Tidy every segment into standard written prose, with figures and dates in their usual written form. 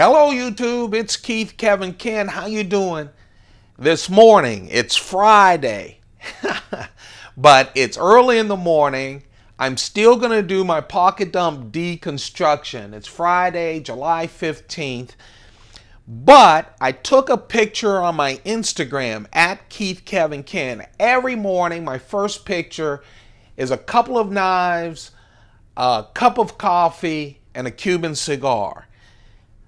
Hello YouTube, it's Keith, Kevin, Ken. How you doing this morning? It's Friday, but it's early in the morning. I'm still going to do my pocket dump deconstruction. It's Friday, July 15th, but I took a picture on my Instagram at Keith, Kevin, Ken. Every morning, my first picture is a couple of knives, a cup of coffee, and a Cuban cigar.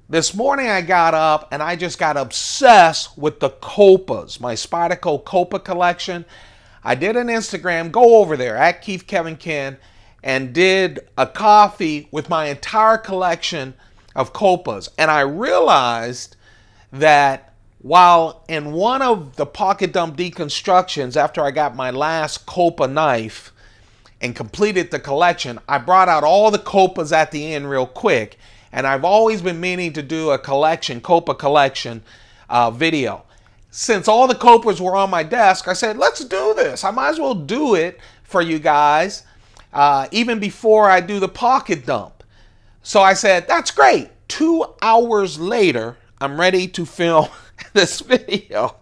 This morning I got up and I just got obsessed with the Kopas, my Spyderco Kopa Collection. I did an Instagram, go over there at Keith Kevin Ken, and did a coffee with my entire collection of Kopas. And I realized that while in one of the pocket dump deconstructions, after I got my last Kopa knife and completed the collection, I brought out all the Kopas at the end real quick. And I've always been meaning to do a collection, Kopa Collection video. Since all the Kopas were on my desk, I said, let's do this. I might as well do it for you guys, even before I do the pocket dump. So I said, that's great. 2 hours later, I'm ready to film this video.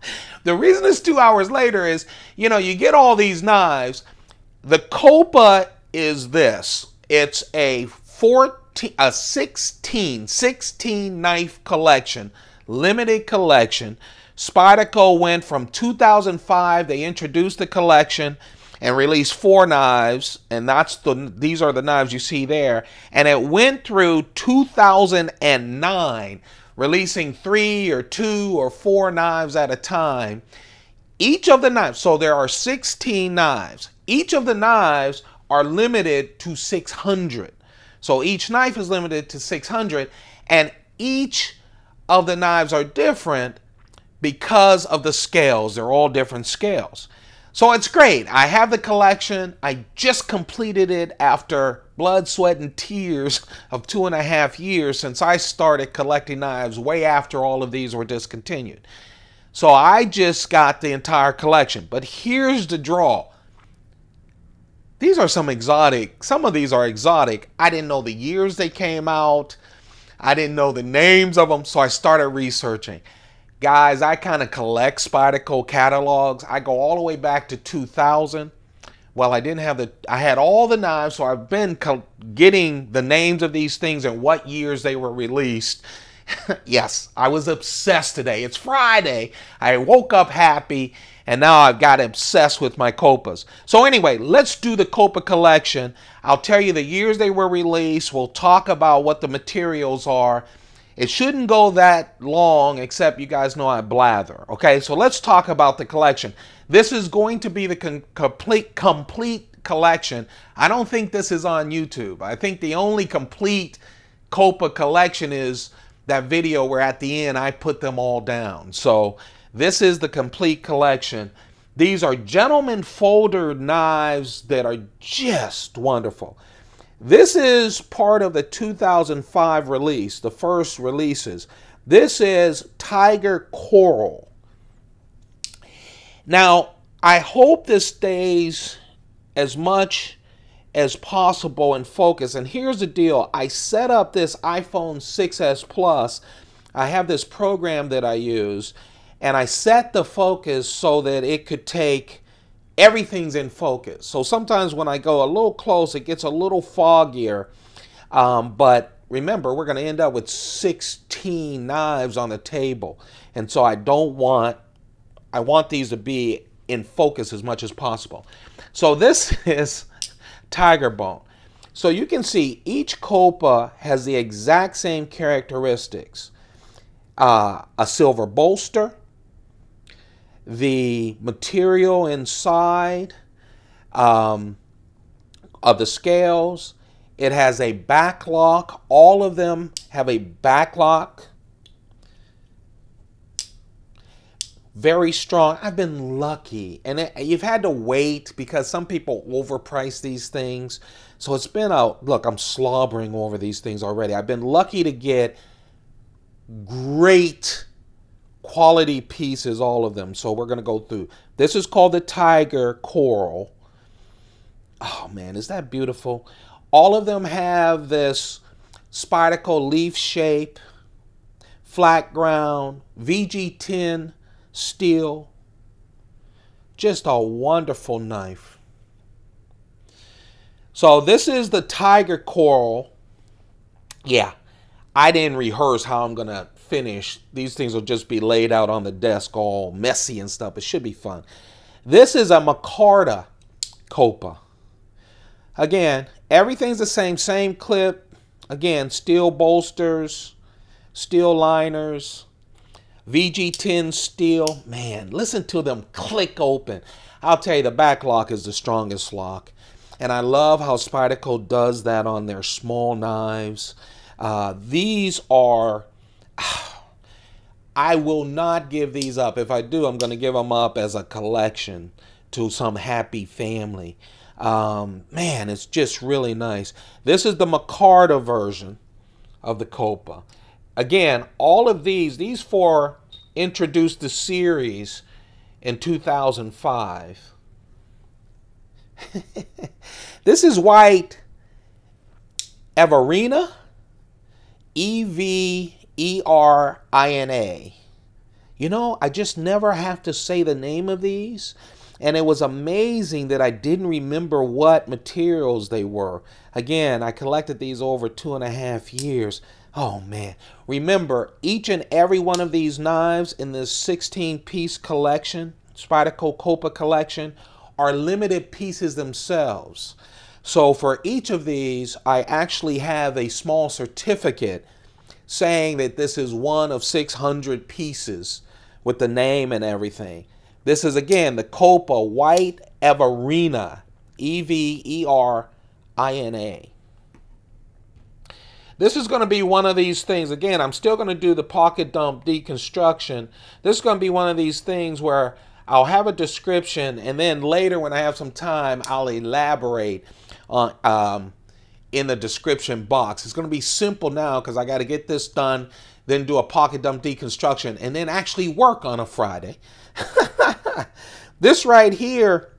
The reason it's 2 hours later is, you know, you get all these knives. The Kopa is this. It's a 16 knife collection, limited collection. Spyderco went from 2005, they introduced the collection and released 4 knives, and these are the knives you see there, and it went through 2009, releasing 3 or 2 or 4 knives at a time. Each of the knives, so there are 16 knives. Each of the knives are limited to 600. So each knife is limited to 600, and each of the knives are different because of the scales. They're all different scales. So it's great. I have the collection. I just completed it after blood, sweat, and tears of 2.5 years since I started collecting knives way after all of these were discontinued. So I just got the entire collection. But here's the draw. These are some of these are exotic. I didn't know the years they came out. I didn't know the names of them, so I started researching. Guys, I kind of collect Spyderco catalogs. I go all the way back to 2000. Well, I had all the knives, so I've been getting the names of these things and what years they were released. Yes, I was obsessed today. It's Friday. I woke up happy, and now I've got obsessed with my Kopas. So anyway, let's do the Kopa collection. I'll tell you the years they were released. We'll talk about what the materials are. It shouldn't go that long, except you guys know I blather. Okay, so let's talk about the collection. This is going to be the complete collection. I don't think this is on YouTube. I think the only complete Kopa collection is that video where at the end I put them all down. So this is the complete collection. These are gentleman folder knives that are just wonderful. This is part of the 2005 release, the first releases. This is Tiger Coral. Now, I hope this stays as much as possible in focus. And here's the deal. I set up this iPhone 6s Plus. I have this program that I use, and I set the focus so that it could take everything's in focus. So sometimes when I go a little close, it gets a little foggier. But remember, we're going to end up with 16 knives on the table. And so I want these to be in focus as much as possible. So this is Tiger Bone. So you can see each Kopa has the exact same characteristics. A silver bolster, the material inside of the scales. It has a back lock. All of them have a back lock. Very strong. I've been lucky, and you've had to wait because some people overprice these things. So it's been look, I'm slobbering over these things already. I've been lucky to get great quality pieces, all of them. So we're going to go through. This is called the Tiger Coral. Oh man, is that beautiful? All of them have this Spyderco leaf shape. flat ground, VG10 steel. Just a wonderful knife. So this is the tiger coral. Yeah, I didn't rehearse how I'm going to finish. These things will just be laid out on the desk all messy and stuff. It should be fun. This is a micarta Kopa. Again, everything's the same clip. Again, steel bolsters, steel liners, VG10 steel. Man, listen to them click open. I'll tell you, the back lock is the strongest lock. And I love how Spyderco does that on their small knives. These are, I will not give these up. If I do, I'm going to give them up as a collection to some happy family. Man, it's just really nice. This is the micarta version of the Kopa. Again, all of these four introduced the series in 2005. This is white Everina, E-V-E-R-I-N-A. You know, I just never have to say the name of these. And it was amazing that I didn't remember what materials they were. Again, I collected these over 2.5 years. Oh, man. Remember, each and every one of these knives in this 16-piece collection, Spyderco Kopa Collection, are limited pieces themselves. So for each of these, I actually have a small certificate saying that this is one of 600 pieces with the name and everything. This is, again, the Kopa White Everina, E-V-E-R-I-N-A. This is going to be one of these things. Again, I'm still going to do the pocket dump deconstruction. This is going to be one of these things where I'll have a description, and then later when I have some time, I'll elaborate on, in the description box. It's going to be simple now because I got to get this done, then do a pocket dump deconstruction, and then actually work on a Friday. This right here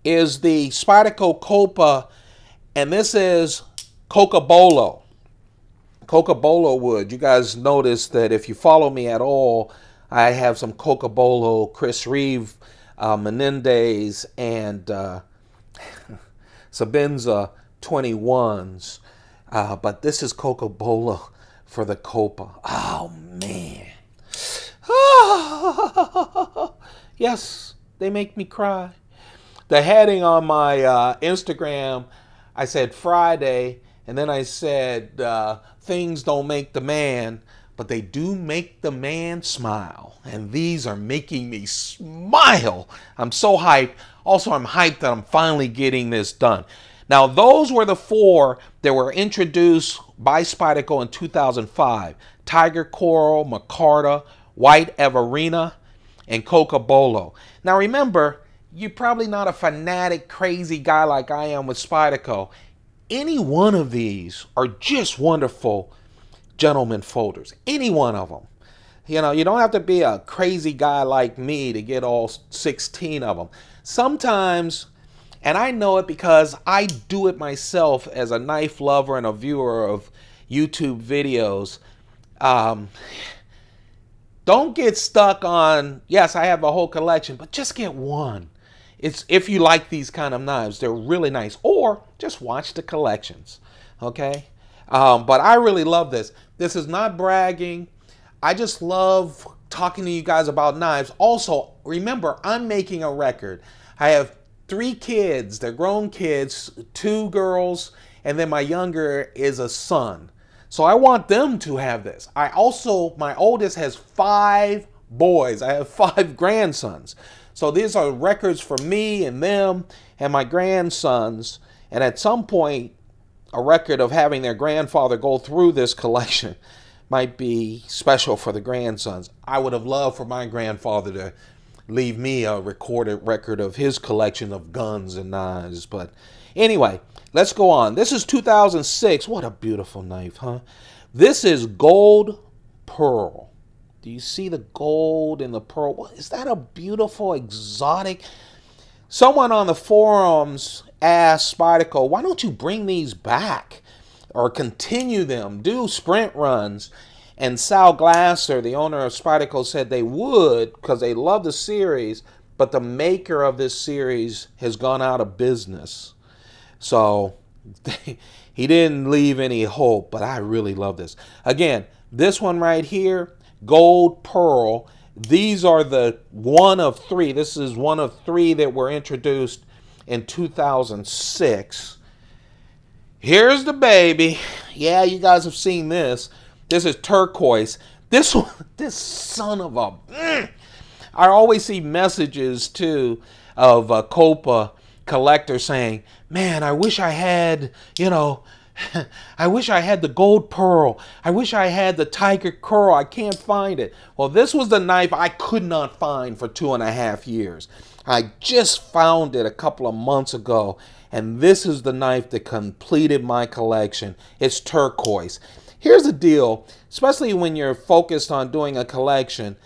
is the Spyderco Kopa, and this is Cocobolo. Cocobolo wood. You guys notice that if you follow me at all, I have some Cocobolo, Chris Reeve, Menendez, and Sabenza 21s. But this is Cocobolo for the Kopa. Oh, man. Yes, they make me cry. The heading on my Instagram, I said Friday, and then I said things don't make the man, but they do make the man smile. And these are making me smile. I'm so hyped. Also, I'm hyped that I'm finally getting this done. Now, those were the four that were introduced by Spyderco in 2005. Tiger Coral, micarta, White Everina, and Cocobolo. Now remember, you're probably not a fanatic, crazy guy like I am with Spyderco. Any one of these are just wonderful gentleman folders. Any one of them. You know, you don't have to be a crazy guy like me to get all 16 of them. Sometimes, and I know it because I do it myself as a knife lover and a viewer of YouTube videos, don't get stuck on, yes, I have a whole collection, but just get one. It's if you like these kind of knives, they're really nice. Or just watch the collections, okay? But I really love this. This is not bragging. I just love talking to you guys about knives. Also, remember, I'm making a record. I have 3 kids. They're grown kids, 2 girls, and then my younger is a son. So I want them to have this. My oldest has 5 boys. I have 5 grandsons. So these are records for me and them and my grandsons. And at some point, a record of having their grandfather go through this collection might be special for the grandsons. I would have loved for my grandfather to leave me a recorded record of his collection of guns and knives. But anyway, let's go on. This is 2006. What a beautiful knife, huh? This is gold pearl. Do you see the gold and the pearl? What, is that a beautiful, exotic? Someone on the forums asked Spyderco, why don't you bring these back or continue them, do sprint runs? And Sal Glasser, the owner of Spyderco, said they would because they love the series, but the maker of this series has gone out of business. So he didn't leave any hope, but I really love this. Again, this one right here, gold pearl. These are the one of three. This is one of three that were introduced in 2006. Here's the baby. Yeah, you guys have seen this. This is turquoise. This one, this son of a... I always see messages, too, of Kopa collectors saying, man, I wish I had, you know, I wish I had the gold pearl. I wish I had the tiger curl. I can't find it. Well, this was the knife I could not find for 2.5 years. I just found it a couple of months ago, and this is the knife that completed my collection. It's turquoise. Here's the deal, especially when you're focused on doing a collection.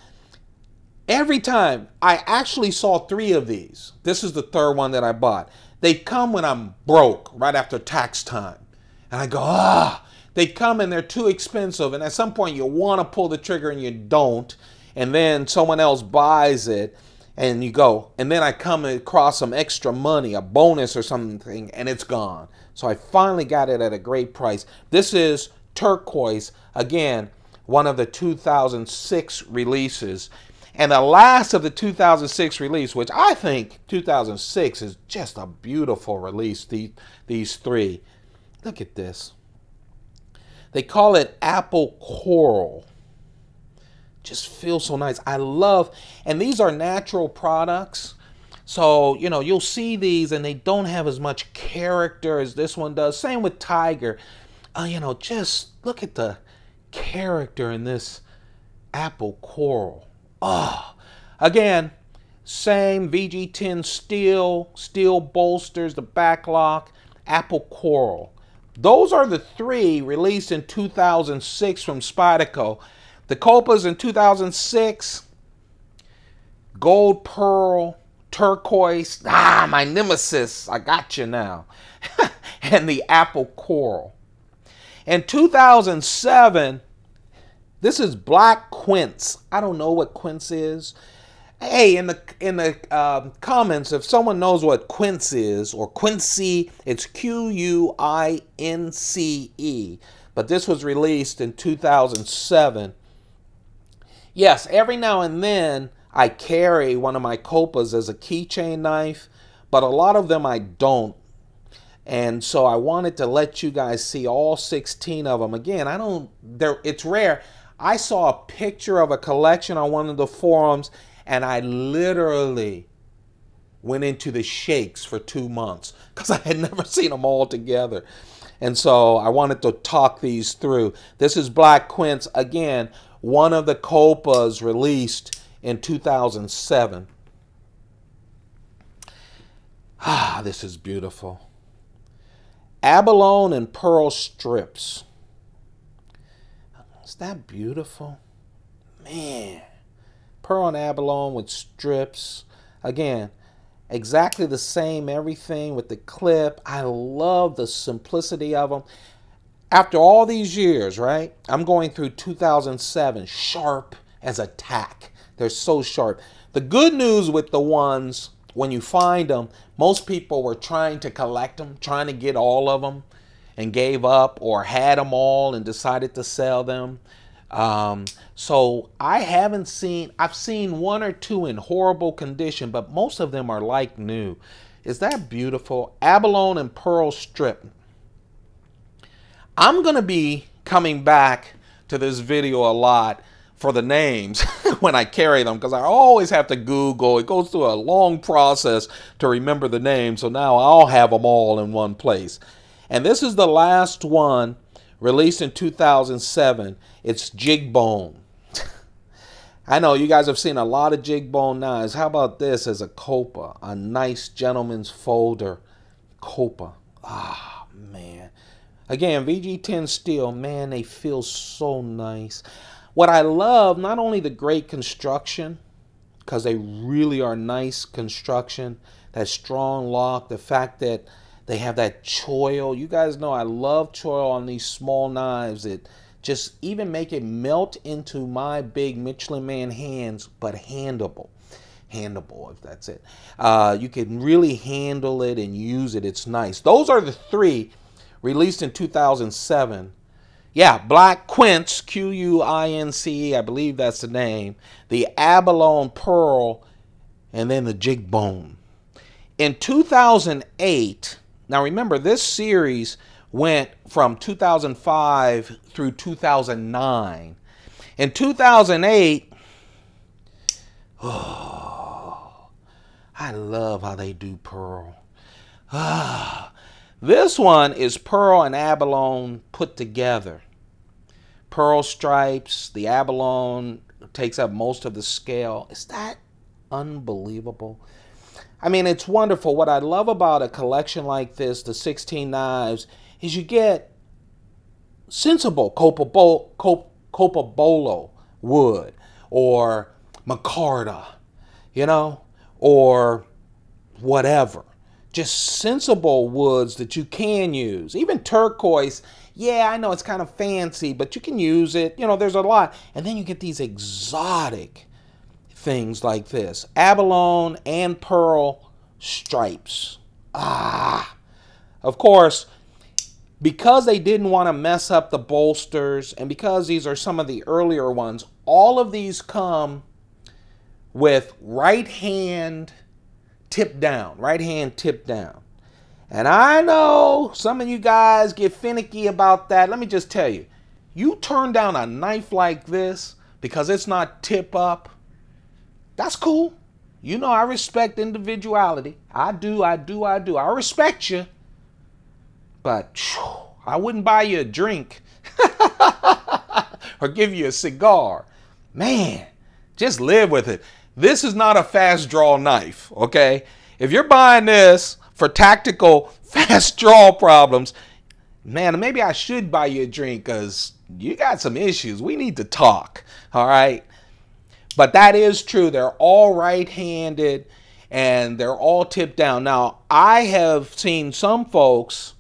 Every time, I actually saw 3 of these. This is the third one that I bought. They come when I'm broke, right after tax time. And I go, they come and they're too expensive. And at some point you want to pull the trigger and you don't. And then someone else buys it and you go. And then I come across some extra money, a bonus or something, and it's gone. So I finally got it at a great price. This is turquoise, again, one of the 2006 releases. And the last of the 2006 release, which I think 2006 is just a beautiful release, these 3. Look at this. They call it apple coral. Just feels so nice. I love, and these are natural products. So, you know, you'll see these and they don't have as much character as this one does. Same with tiger. You know, just look at the character in this apple coral. Again, same VG10 steel bolsters, the back lock, apple coral. Those are the 3 released in 2006 from Spyderco. The Kopas in 2006, gold pearl, turquoise, my nemesis, I got you now, and the apple coral. In 2007, this is black quince. I don't know what quince is. Hey, in the comments, if someone knows what quince is, or Quincy, it's Quince. But this was released in 2007. Yes, every now and then I carry one of my Kopas as a keychain knife, but a lot of them I don't. And so I wanted to let you guys see all 16 of them. Again, it's rare. I saw a picture of a collection on one of the forums, and I literally went into the shakes for 2 months because I had never seen them all together. And so I wanted to talk these through. This is black quince. Again, one of the Kopas released in 2007. This is beautiful. Abalone and pearl strips. Is that beautiful? Man. Pearl and abalone with strips. Again, exactly the same everything with the clip. I love the simplicity of them. After all these years, right? I'm going through 2007, sharp as a tack. They're so sharp. The good news with the ones, when you find them, most people were trying to collect them, trying to get all of them, and gave up or had them all and decided to sell them. So I've seen 1 or 2 in horrible condition, but most of them are like new. Is that beautiful? Abalone and pearl strip. I'm going to be coming back to this video a lot for the names when I carry them, because I always have to Google. It goes through a long process to remember the name, so now I'll have them all in one place. And this is the last one, released in 2007. It's Jig Bone. I know you guys have seen a lot of Jig Bone knives. How about this as a Kopa? A nice gentleman's folder Kopa. Man. Again, VG10 steel. Man, they feel so nice. What I love, not only the great construction, because they really are nice construction, that strong lock, the fact that they have that choil. You guys know I love choil on these small knives. It just even make it melt into my big Michelin Man hands, but handleable, if that's it. You can really handle it and use it. It's nice. Those are the three released in 2007. Yeah, Black Quince, Quince, I believe that's the name. The Abalone Pearl, and then the Jig Bone. In 2008, now remember this series went from 2005 through 2009. In 2008, oh, I love how they do pearl. This one is pearl and abalone put together. Pearl stripes, the abalone takes up most of the scale. Is that unbelievable? I mean, it's wonderful. What I love about a collection like this, the 16 knives, is you get sensible Coppola wood or micarta, you know, or whatever. Just sensible woods that you can use. Even turquoise, yeah, I know it's kind of fancy, but you can use it. You know, there's a lot. And then you get these exotic things like this. Abalone and pearl stripes. Of course, because they didn't want to mess up the bolsters, and because these are some of the earlier ones, all of these come with right hand tip down. And I know some of you guys get finicky about that. Let me just tell you, you turn down a knife like this because it's not tip up, that's cool. You know I respect individuality. I do. I respect you. But I wouldn't buy you a drink or give you a cigar. Man, just live with it. This is not a fast draw knife, okay? If you're buying this for tactical fast draw problems, man, maybe I should buy you a drink because you got some issues. We need to talk, all right? But that is true. They're all right-handed and they're all tipped down. Now, I have seen some folks,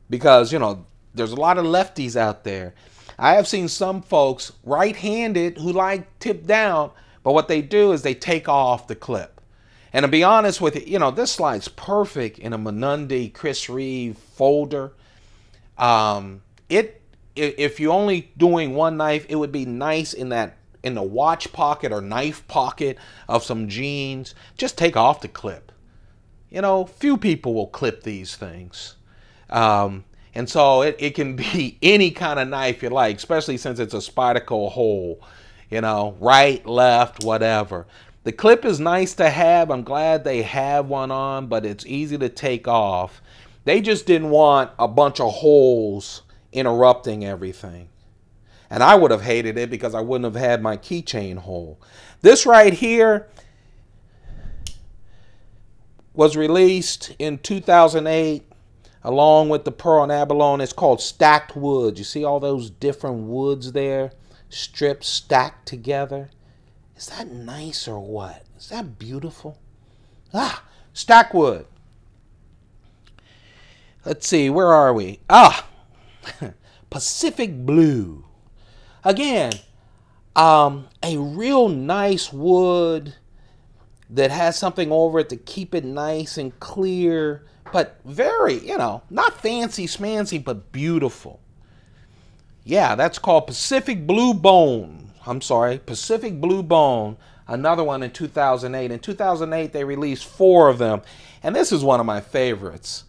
because, you know, there's a lot of lefties out there. I have seen some folks right-handed who like tipped down, but what they do is they take off the clip. And to be honest with you, you know, this slides perfect in a Menundi Chris Reeve folder. If you're only doing one knife, it would be nice in the watch pocket or knife pocket of some jeans. Just take off the clip. You know, few people will clip these things. And so it can be any kind of knife you like, especially since it's a Spyderco hole. You know, right, left, whatever. The clip is nice to have. I'm glad they have one on, but it's easy to take off. They just didn't want a bunch of holes interrupting everything. And I would have hated it because I wouldn't have had my keychain hole. This right here was released in 2008 along with the pearl and abalone. It's called stacked wood. You see all those different woods there? Strips stacked together. Is that nice or what? Is that beautiful? Stacked wood. Let's see, where are we? Pacific Blue. Again, a real nice wood that has something over it to keep it nice and clear, but very, you know, not fancy smancy, but beautiful. Yeah, that's called Pacific Blue Bone. Pacific Blue Bone. Another one in 2008. In 2008, they released 4 of them. And this is one of my favorites.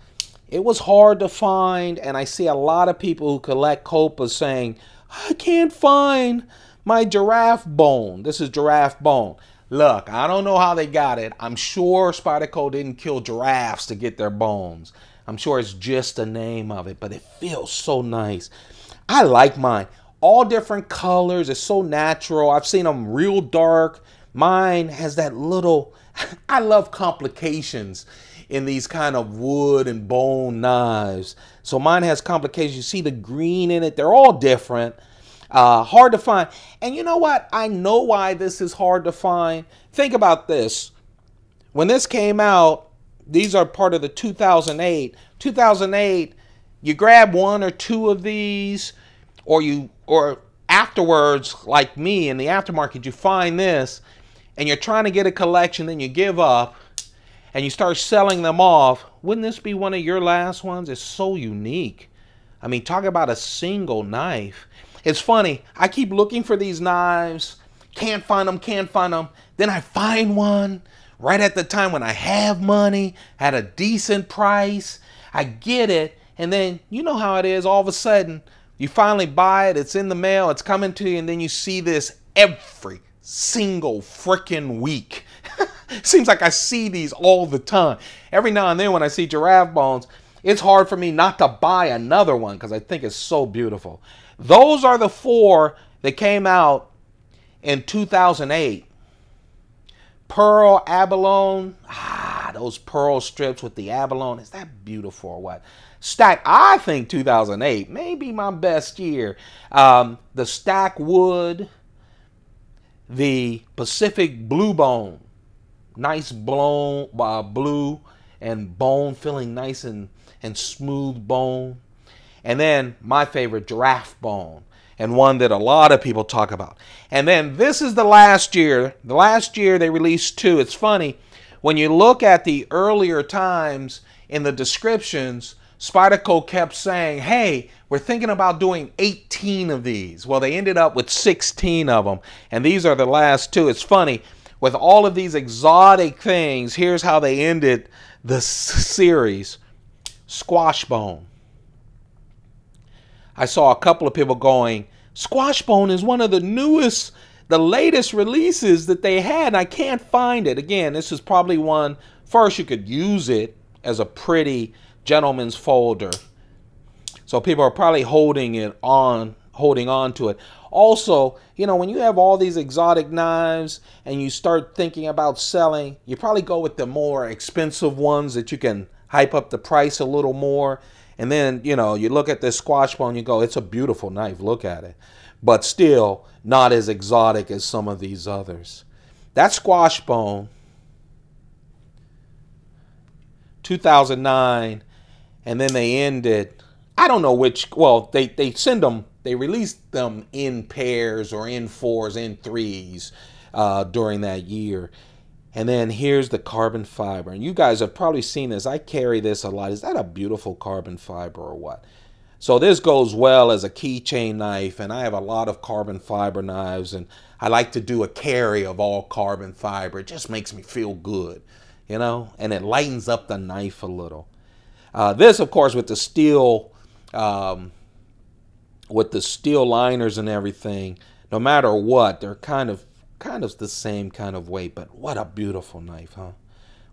It was hard to find, and I see a lot of people who collect Copas saying, I can't find my Giraffe Bone. This is Giraffe Bone. Look, I don't know how they got it. I'm sure Spyderco didn't kill giraffes to get their bones. I'm sure it's just the name of it, but it feels so nice. I like mine. All different colors. It's so natural. I've seen them real dark. Mine has that little... I love complications in these kind of wood and bone knives. So mine has complications. You see the green in it. They're all different. Hard to find. And you know what? I know why this is hard to find. Think about this. When this came out, these are part of the 2008. 2008, you grab 1 or 2 of these, or you or afterwards, like me in the aftermarket, you find this and you're trying to get a collection, then you give up and you start selling them off. Wouldn't this be one of your last ones? It's so unique. I mean, talk about a single knife. It's funny, I keep looking for these knives, can't find them, can't find them. Then I find one right at the time when I have money at a decent price. I get it, and then you know how it is, all of a sudden you finally buy it, it's in the mail, it's coming to you, and then you see this every single freaking week. Seems like I see these all the time. Every now and then when I see Giraffe Bones, it's hard for me not to buy another one because I think it's so beautiful. Those are the 4 that came out in 2008. Pearl, abalone. Those pearl strips with the abalone. Is that beautiful or what? Stack, I think 2008 may be my best year. The stack wood. The Pacific Blue Bone. Nice blue and bone, feeling nice and smooth bone. And then my favorite, Giraffe Bone, and one that a lot of people talk about. And then this is the last year. The last year they released 2. It's funny, when you look at the earlier times in the descriptions, Spyderco kept saying, hey, we're thinking about doing 18 of these. Well, they ended up with 16 of them, and these are the last 2. It's funny, with all of these exotic things, here's how they ended the series. Squash Bone. I saw a couple of people going, Squash Bone is one of the newest, the latest releases that they had, and I can't find it. Again, this is probably one, first you could use it as a pretty gentleman's folder. So people are probably holding on to it. Also, you know, when you have all these exotic knives and you start thinking about selling, you probably go with the more expensive ones that you can hype up the price a little more. And then, you know, you look at this Squash Bone, you go, it's a beautiful knife, look at it. But still not as exotic as some of these others. That Squash Bone, 2009, and then they ended, I don't know which, well, they send them, they released them in pairs or in 4s, in 3s during that year. And then here's the carbon fiber. And you guys have probably seen this. I carry this a lot. Is that a beautiful carbon fiber or what? So this goes well as a keychain knife. And I have a lot of carbon fiber knives. And I like to do a carry of all carbon fiber. It just makes me feel good, you know. And it lightens up the knife a little. This, of course, with the steel liners and everything, no matter what, they're kind of the same kind of weight, but what a beautiful knife, huh?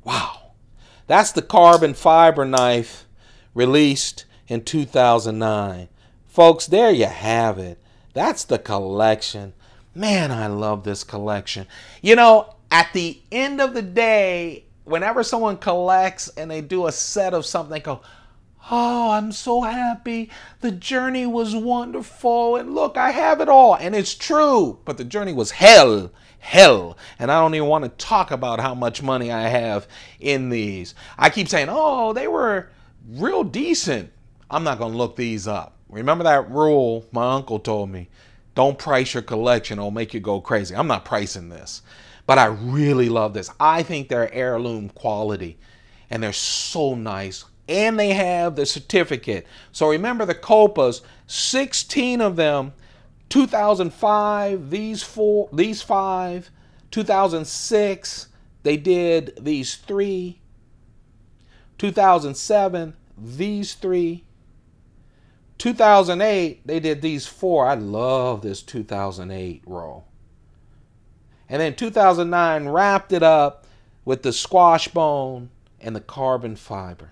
Wow. That's the carbon fiber knife released in 2009. Folks, there you have it. That's the collection. Man, I love this collection. You know, at the end of the day, whenever someone collects and they do a set of something, they go, oh, I'm so happy. The journey was wonderful. And look, I have it all. And it's true. But the journey was hell. And I don't even want to talk about how much money I have in these. I keep saying, oh, they were real decent. I'm not going to look these up. Remember that rule my uncle told me? Don't price your collection. It'll make you go crazy. I'm not pricing this. But I really love this. I think they're heirloom quality. And they're so nice. And they have the certificate. So remember the Kopas, 16 of them, 2005, these 5, 2006, they did these 3, 2007, these 3, 2008, they did these 4. I love this 2008 roll. And then 2009 wrapped it up with the Squash Bone and the carbon fiber.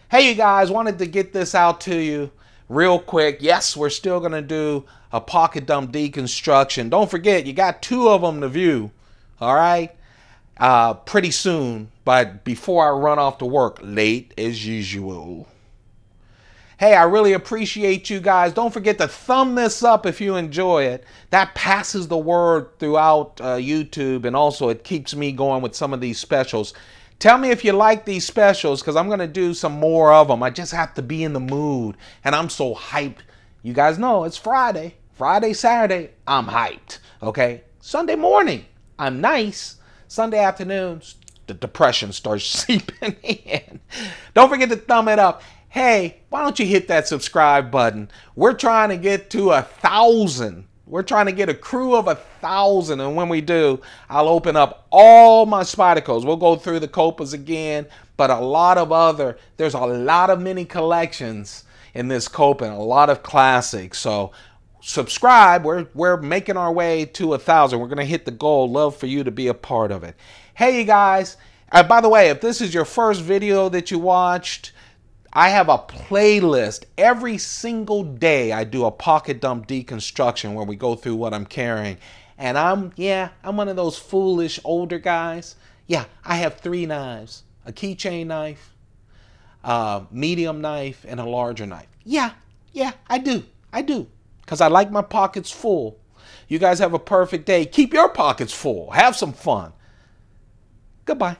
Hey, you guys, wanted to get this out to you real quick. Yes, we're still going to do a pocket dump deconstruction. Don't forget, you got 2 of them to view, all right? Pretty soon, but before I run off to work, late as usual. Hey, I really appreciate you guys. Don't forget to thumb this up if you enjoy it. That passes the word throughout YouTube, and also it keeps me going with some of these specials. Tell me if you like these specials, because I'm going to do some more of them. I just have to be in the mood, and I'm so hyped You guys know it's Friday. Friday, Saturday, I'm hyped. Okay? Sunday morning, I'm nice. Sunday afternoon, the depression starts seeping in. Don't forget to thumb it up. Hey, why don't you hit that subscribe button? We're trying to get to 1,000. We're trying to get a crew of 1,000. And when we do, I'll open up all my Spydercos. We'll go through the Kopas again, but there's a lot of mini collections in this Kopa and a lot of classics. So subscribe. We're making our way to 1,000. We're going to hit the goal. Love for you to be a part of it. Hey, you guys. By the way, if this is your first video that you watched, I have a playlist. Every single day I do a pocket dump deconstruction where we go through what I'm carrying. And I'm one of those foolish older guys. Yeah, I have 3 knives. A keychain knife, a medium knife, and a larger knife. Yeah, I do. Because I like my pockets full. You guys have a perfect day. Keep your pockets full. Have some fun. Goodbye.